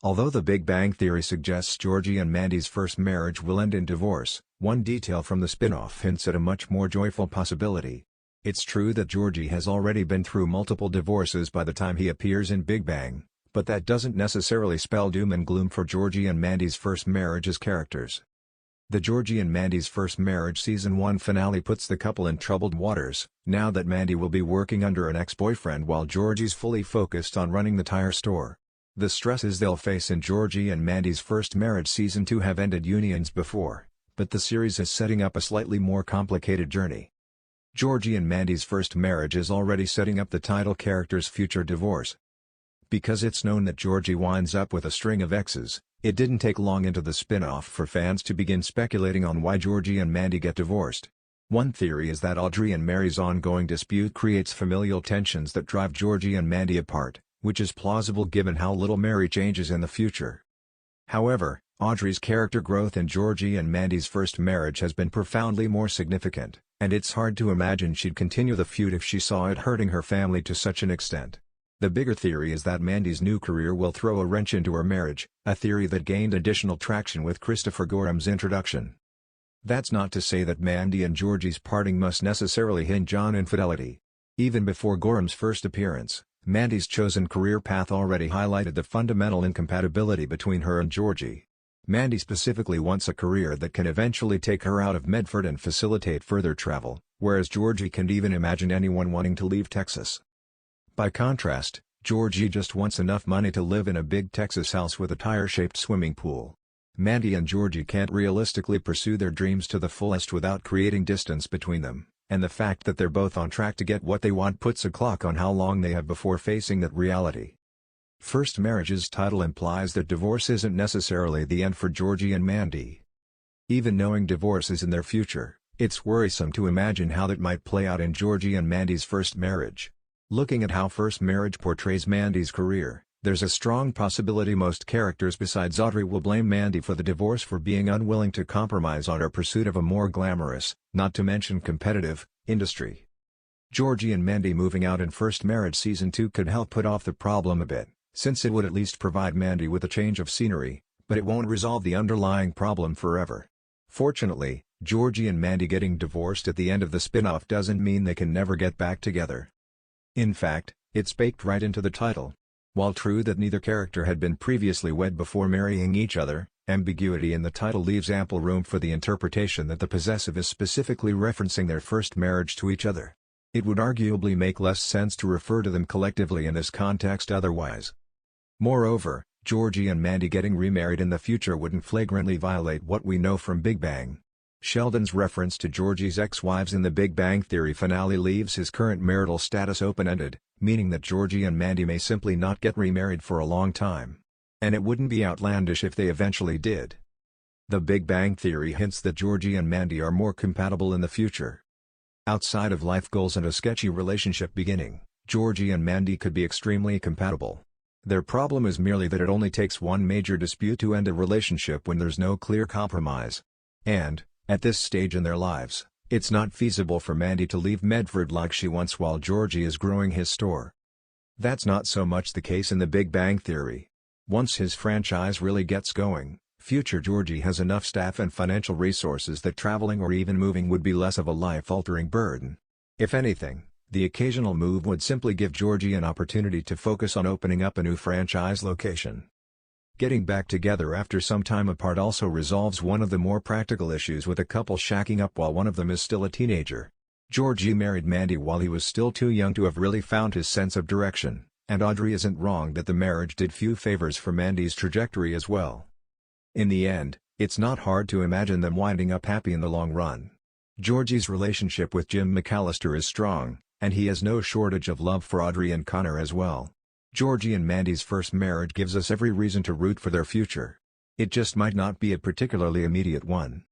Although The Big Bang Theory suggests Georgie and Mandy's first marriage will end in divorce, one detail from the spin-off hints at a much more joyful possibility. It's true that Georgie has already been through multiple divorces by the time he appears in Big Bang, but that doesn't necessarily spell doom and gloom for Georgie and Mandy's first marriage as characters. The Georgie and Mandy's First Marriage Season 1 finale puts the couple in troubled waters, now that Mandy will be working under an ex-boyfriend while Georgie's fully focused on running the tire store. The stresses they'll face in Georgie and Mandy's First Marriage Season 2 have ended unions before, but the series is setting up a slightly more complicated journey. Georgie and Mandy's first marriage is already setting up the title character's future divorce. Because it's known that Georgie winds up with a string of exes, it didn't take long into the spin-off for fans to begin speculating on why Georgie and Mandy get divorced. One theory is that Audrey and Mary's ongoing dispute creates familial tensions that drive Georgie and Mandy apart, which is plausible given how little Mary changes in the future. However, Audrey's character growth in Georgie and Mandy's first marriage has been profoundly more significant, and it's hard to imagine she'd continue the feud if she saw it hurting her family to such an extent. The bigger theory is that Mandy's new career will throw a wrench into her marriage, a theory that gained additional traction with Christopher Gorham's introduction. That's not to say that Mandy and Georgie's parting must necessarily hinge on infidelity. Even before Gorham's first appearance, Mandy's chosen career path already highlighted the fundamental incompatibility between her and Georgie. Mandy specifically wants a career that can eventually take her out of Medford and facilitate further travel, whereas Georgie can't even imagine anyone wanting to leave Texas. By contrast, Georgie just wants enough money to live in a big Texas house with a tire-shaped swimming pool. Mandy and Georgie can't realistically pursue their dreams to the fullest without creating distance between them, and the fact that they're both on track to get what they want puts a clock on how long they have before facing that reality. First Marriage's title implies that divorce isn't necessarily the end for Georgie and Mandy. Even knowing divorce is in their future, it's worrisome to imagine how that might play out in Georgie and Mandy's first marriage. Looking at how First Marriage portrays Mandy's career, there's a strong possibility most characters besides Audrey will blame Mandy for the divorce for being unwilling to compromise on her pursuit of a more glamorous, not to mention competitive, industry. Georgie and Mandy moving out in First Marriage Season 2 could help put off the problem a bit, since it would at least provide Mandy with a change of scenery, but it won't resolve the underlying problem forever. Fortunately, Georgie and Mandy getting divorced at the end of the spin-off doesn't mean they can never get back together. In fact, it's baked right into the title. While true that neither character had been previously wed before marrying each other, ambiguity in the title leaves ample room for the interpretation that the possessive is specifically referencing their first marriage to each other. It would arguably make less sense to refer to them collectively in this context otherwise. Moreover, Georgie and Mandy getting remarried in the future wouldn't flagrantly violate what we know from Big Bang. Sheldon's reference to Georgie's ex-wives in the Big Bang Theory finale leaves his current marital status open-ended, meaning that Georgie and Mandy may simply not get remarried for a long time. And it wouldn't be outlandish if they eventually did. The Big Bang Theory hints that Georgie and Mandy are more compatible in the future. Outside of life goals and a sketchy relationship beginning, Georgie and Mandy could be extremely compatible. Their problem is merely that it only takes one major dispute to end a relationship when there's no clear compromise. And, at this stage in their lives, it's not feasible for Mandy to leave Medford like she wants while Georgie is growing his store. That's not so much the case in the Big Bang Theory. Once his franchise really gets going, future Georgie has enough staff and financial resources that traveling or even moving would be less of a life-altering burden. If anything, the occasional move would simply give Georgie an opportunity to focus on opening up a new franchise location. Getting back together after some time apart also resolves one of the more practical issues with a couple shacking up while one of them is still a teenager. Georgie married Mandy while he was still too young to have really found his sense of direction, and Audrey isn't wrong that the marriage did few favors for Mandy's trajectory as well. In the end, it's not hard to imagine them winding up happy in the long run. Georgie's relationship with Jim McAllister is strong, and he has no shortage of love for Audrey and Connor as well. Georgie and Mandy's first marriage gives us every reason to root for their future. It just might not be a particularly immediate one.